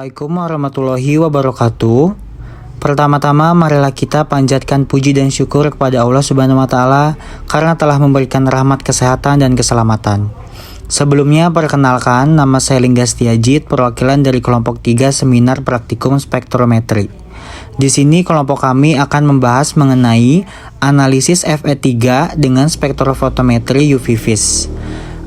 Assalamualaikum warahmatullahi wabarakatuh. Pertama-tama marilah kita panjatkan puji dan syukur kepada Allah Subhanahu wa taala karena telah memberikan rahmat kesehatan dan keselamatan. Sebelumnya perkenalkan, nama saya Lingga Setiajid, perwakilan dari kelompok 3 Seminar Praktikum Spektrometri. Di sini kelompok kami akan membahas mengenai analisis Fe3 dengan spektrofotometri UV vis.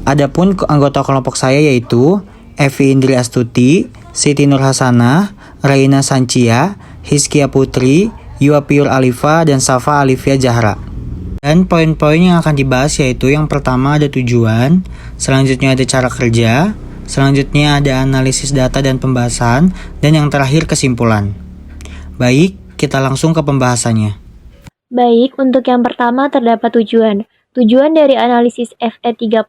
Adapun anggota kelompok saya yaitu Evi Indri Astuti, Siti Nur Hasanah, Raina Sancia, Hizkia Putri, Yuapiur Alifa, dan Safa Alifia Jahra. Dan poin-poin yang akan dibahas yaitu yang pertama ada tujuan, selanjutnya ada cara kerja, selanjutnya ada analisis data dan pembahasan, dan yang terakhir kesimpulan. Baik, kita langsung ke pembahasannya. Baik, untuk yang pertama terdapat tujuan. Tujuan dari analisis Fe3+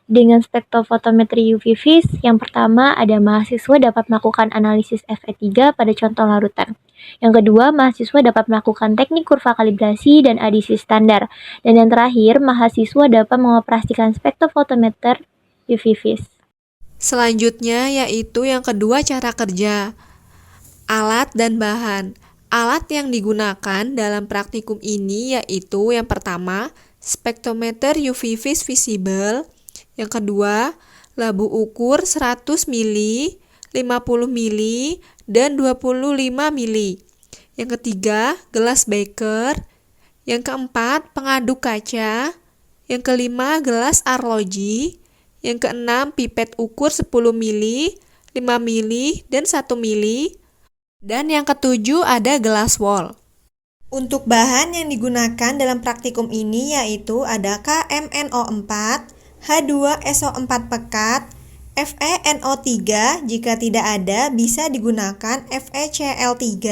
dengan spektrofotometri UV vis, yang pertama ada mahasiswa dapat melakukan analisis Fe3 pada contoh larutan. Yang kedua, mahasiswa dapat melakukan teknik kurva kalibrasi dan adisi standar. Dan yang terakhir, mahasiswa dapat mengoperasikan spektrofotometer UV vis. Selanjutnya yaitu yang kedua, cara kerja. Alat dan bahan. Alat yang digunakan dalam praktikum ini yaitu yang pertama, spektrometer UV vis visible. Yang kedua, labu ukur 100 mili, 50 mili, dan 25 mili. Yang ketiga, gelas beker. Yang keempat, pengaduk kaca. Yang kelima, gelas arloji. Yang keenam, pipet ukur 10 mili, 5 mili, dan 1 mili. Dan yang ketujuh ada gelas wall. Untuk bahan yang digunakan dalam praktikum ini yaitu ada KMNO4, H2SO4 pekat, FeNO3, jika tidak ada bisa digunakan FeCl3,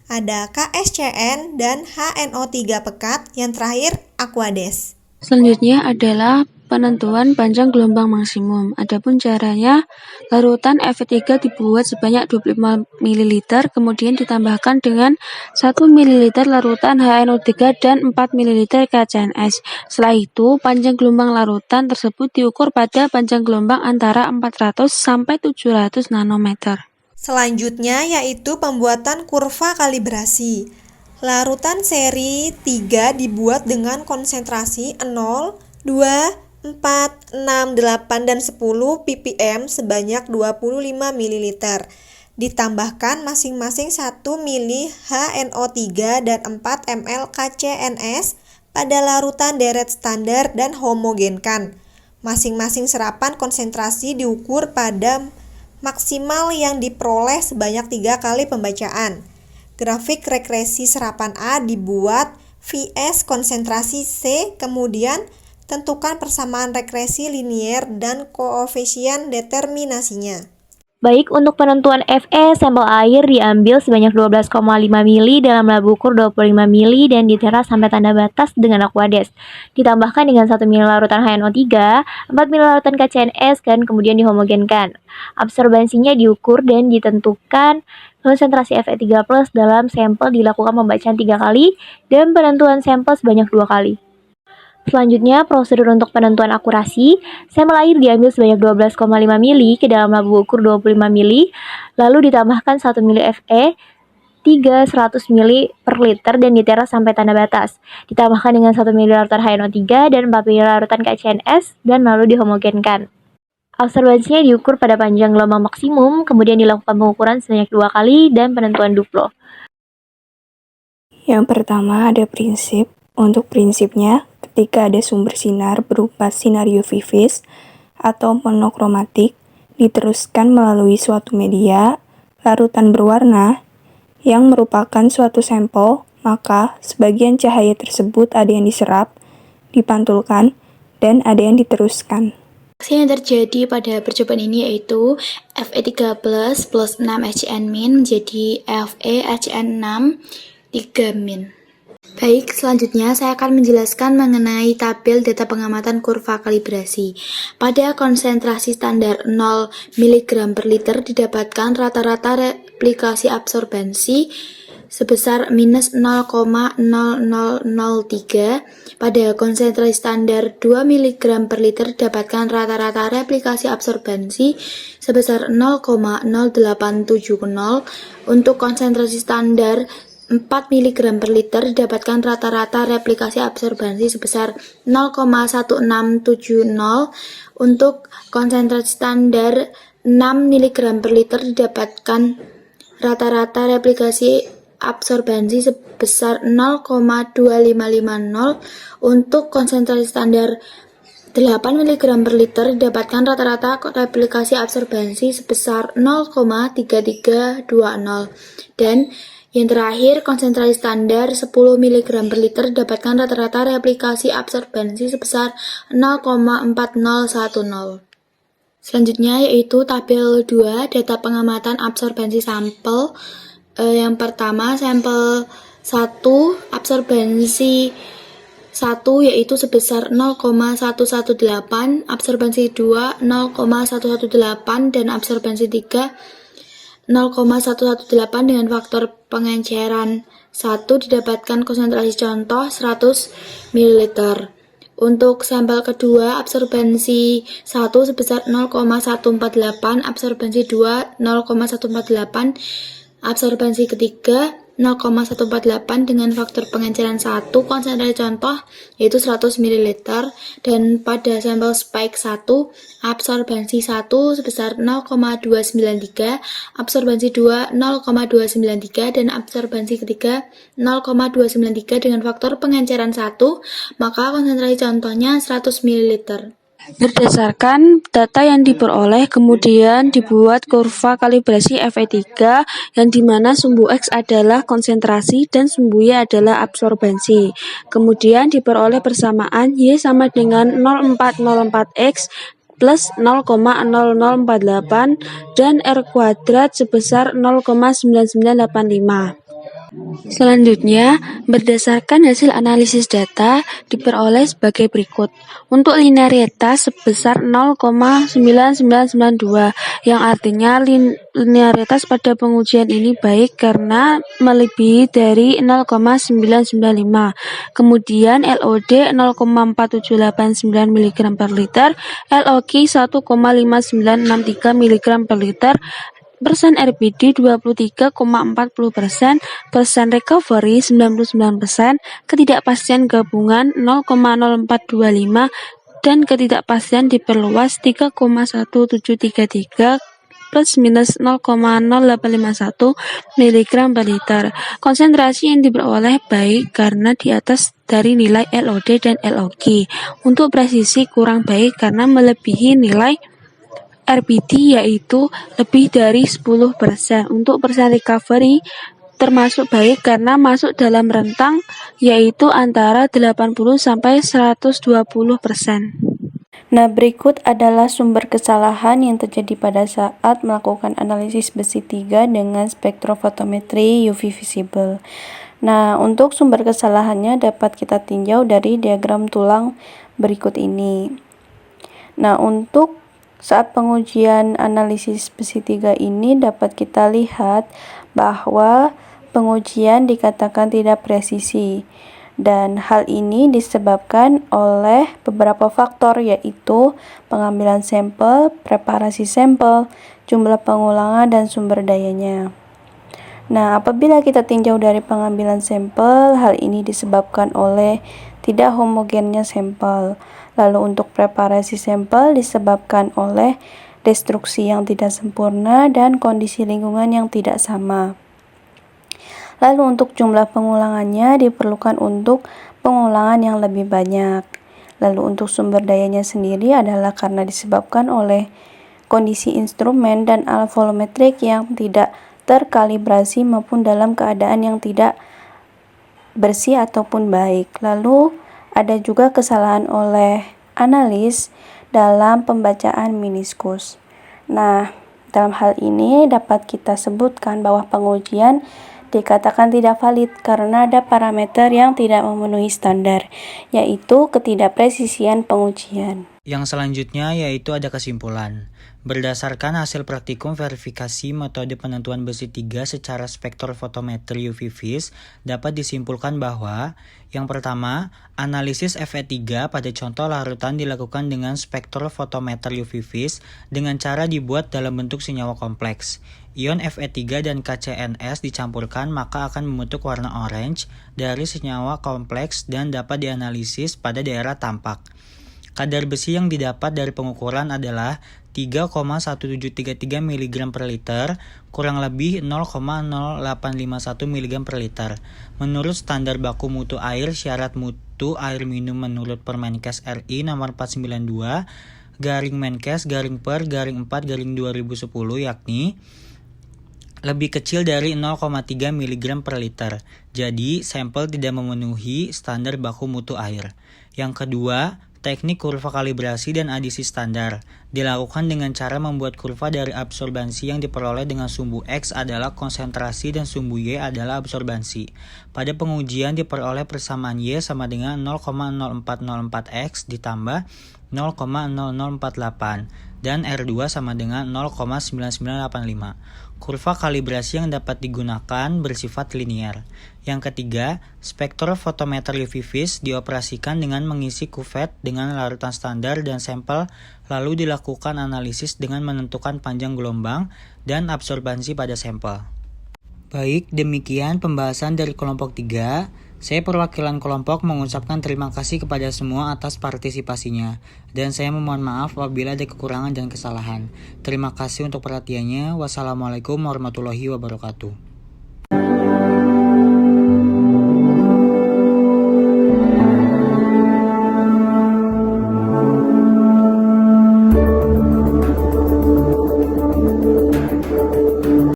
ada KSCN dan HNO3 pekat, yang terakhir Aquades. Selanjutnya adalah penentuan panjang gelombang maksimum. Adapun caranya, larutan Fe3 dibuat sebanyak 25 ml, kemudian ditambahkan dengan 1 ml larutan HNO3 dan 4 ml KCNS. Setelah itu, panjang gelombang larutan tersebut diukur pada panjang gelombang antara 400 sampai 700 nanometer. Selanjutnya yaitu pembuatan kurva kalibrasi. Larutan seri 3 dibuat dengan konsentrasi 0, 2, 4, 6, 8, dan 10 ppm sebanyak 25 ml. Ditambahkan masing-masing 1 mili HNO3 dan 4 ml KCNS pada larutan deret standar dan homogenkan. Masing-masing serapan konsentrasi diukur pada maksimal yang diperoleh sebanyak 3 kali pembacaan. Grafik regresi serapan A dibuat Vs konsentrasi C, kemudian tentukan persamaan regresi linier dan koefisien determinasinya. Baik, untuk penentuan Fe, sampel air diambil sebanyak 12,5 mili dalam labu ukur 25 mili dan diteras sampai tanda batas dengan Aquades. Ditambahkan dengan 1 mili larutan HNO3, 4 mili larutan KCNS, dan kemudian dihomogenkan. Absorbansinya diukur dan ditentukan. Konsentrasi Fe3+ dalam sampel dilakukan pembacaan 3 kali dan penentuan sampel sebanyak 2 kali. Selanjutnya, prosedur untuk penentuan akurasi. Sampel air diambil sebanyak 12,5 mili ke dalam labu ukur 25 mili, lalu ditambahkan 1 mili Fe, 100 mili per liter dan diteras sampai tanda batas. Ditambahkan dengan 1 mili larutan HNO3 dan 4 mili larutan KCNS dan lalu dihomogenkan. Absorbansinya diukur pada panjang gelombang maksimum, kemudian dilakukan pengukuran sebanyak 2 kali dan penentuan duplo. Yang pertama ada prinsip. Untuk prinsipnya, ketika ada sumber sinar berupa sinar UV vis atau monokromatik diteruskan melalui suatu media, larutan berwarna, yang merupakan suatu sampel, maka sebagian cahaya tersebut ada yang diserap, dipantulkan, dan ada yang diteruskan. Reaksi yang terjadi pada percobaan ini yaitu Fe3+ plus 6 HCN- menjadi FeHCN6 3-. Baik, selanjutnya saya akan menjelaskan mengenai tabel data pengamatan kurva kalibrasi. Pada konsentrasi standar 0 mg per liter didapatkan rata-rata replikasi absorbansi sebesar minus 0,0003 pada konsentrasi standar 2 mg per liter didapatkan rata-rata replikasi absorbensi sebesar 0,0870. Untuk konsentrasi standar 4 mg per liter didapatkan rata-rata replikasi absorbensi sebesar 0,1670. Untuk konsentrasi standar 6 mg per liter didapatkan rata-rata replikasi absorbensi sebesar 0,2550. Untuk konsentrasi standar 8 mg per liter didapatkan rata-rata replikasi absorbensi sebesar 0,3320. Dan yang terakhir, konsentrasi standar 10 mg per liter didapatkan rata-rata replikasi absorbensi sebesar 0,4010. Selanjutnya yaitu tabel 2 data pengamatan absorbensi sampel. Yang pertama, sampel 1 absorbensi 1 yaitu sebesar 0,118, absorbensi 2 0,118 dan absorbensi 3 0,118 dengan faktor pengenceran 1 didapatkan konsentrasi contoh 100 ml. Untuk sampel kedua, absorbensi 1 sebesar 0,148, absorbensi 2 0,148, absorbensi ketiga 0,148 dengan faktor pengenceran 1, konsentrasi contoh yaitu 100 ml. Dan pada sampel spike 1, absorbensi 1 sebesar 0,293, absorbensi 2 0,293 dan absorbensi ketiga 0,293 dengan faktor pengenceran 1, maka konsentrasi contohnya 100 ml. Berdasarkan data yang diperoleh, kemudian dibuat kurva kalibrasi FE3 yang dimana sumbu X adalah konsentrasi dan sumbu Y adalah absorbensi. Kemudian diperoleh persamaan Y sama dengan 0,404X plus 0,0048 dan R kuadrat sebesar 0,9985. Selanjutnya, berdasarkan hasil analisis data, diperoleh sebagai berikut. Untuk linearitas sebesar 0,9992, yang artinya linearitas pada pengujian ini baik karena melebihi dari 0,995. Kemudian LOD 0,4789 mg per liter, LOQ 1,5963 mg per liter, persen RBD 23,40%, persen recovery 99%, ketidakpastian gabungan 0,0425, dan ketidakpastian diperluas 3,1733 plus minus 0,0851 mg per liter. Konsentrasi yang diperoleh baik karena di atas dari nilai LOD dan LOQ. Untuk presisi kurang baik karena melebihi nilai RBD yaitu lebih dari 10%. Untuk persen recovery termasuk baik karena masuk dalam rentang yaitu antara 80 sampai 120%. Nah, berikut adalah sumber kesalahan yang terjadi pada saat melakukan analisis besi 3 dengan spektrofotometri UV visible. Nah, untuk sumber kesalahannya dapat kita tinjau dari diagram tulang berikut ini. Nah, untuk saat pengujian analisis besi 3 ini dapat kita lihat bahwa pengujian dikatakan tidak presisi. Dan hal ini disebabkan oleh beberapa faktor yaitu pengambilan sampel, preparasi sampel, jumlah pengulangan, dan sumber dayanya. Nah, apabila kita tinjau dari pengambilan sampel, hal ini disebabkan oleh tidak homogennya sampel. Lalu untuk preparasi sampel disebabkan oleh destruksi yang tidak sempurna dan kondisi lingkungan yang tidak sama. Lalu untuk jumlah pengulangannya diperlukan untuk pengulangan yang lebih banyak. Lalu untuk sumber dayanya sendiri adalah karena disebabkan oleh kondisi instrumen dan alat volumetrik yang tidak terkalibrasi maupun dalam keadaan yang tidak bersih ataupun baik. Lalu ada juga kesalahan oleh analis dalam pembacaan meniskus. Nah, dalam hal ini dapat kita sebutkan bahwa pengujian dikatakan tidak valid karena ada parameter yang tidak memenuhi standar, yaitu ketidakpresisian pengujian. Yang selanjutnya yaitu ada kesimpulan. Berdasarkan hasil praktikum verifikasi metode penentuan besi 3 secara spektrofotometri UV vis, dapat disimpulkan bahwa yang pertama, analisis Fe3 pada contoh larutan dilakukan dengan spektrofotometri UV vis dengan cara dibuat dalam bentuk senyawa kompleks. Ion Fe3 dan KCNS dicampurkan maka akan membentuk warna orange dari senyawa kompleks dan dapat dianalisis pada daerah tampak. Kadar besi yang didapat dari pengukuran adalah 3,1733 mg per liter, kurang lebih 0,0851 mg per liter. Menurut standar baku mutu air syarat mutu air minum menurut Permenkes RI nomor 492 Menkes per 4/2010 yakni lebih kecil dari 0,3 mg per liter. Jadi, sampel tidak memenuhi standar baku mutu air. Yang kedua, teknik kurva kalibrasi dan adisi standar dilakukan dengan cara membuat kurva dari absorbansi yang diperoleh dengan sumbu X adalah konsentrasi dan sumbu Y adalah absorbansi. Pada pengujian diperoleh persamaan Y sama dengan 0,0404X ditambah 0,0048 dan R2 sama dengan 0,9985. Kurva kalibrasi yang dapat digunakan bersifat linear. Yang ketiga, spektrofotometer UV vis dioperasikan dengan mengisi kuvet dengan larutan standar dan sampel, lalu dilakukan analisis dengan menentukan panjang gelombang dan absorbansi pada sampel. Baik, demikian pembahasan dari kelompok 3. Saya perwakilan kelompok mengucapkan terima kasih kepada semua atas partisipasinya, dan saya memohon maaf apabila ada kekurangan dan kesalahan. Terima kasih untuk perhatiannya. Wassalamualaikum warahmatullahi wabarakatuh.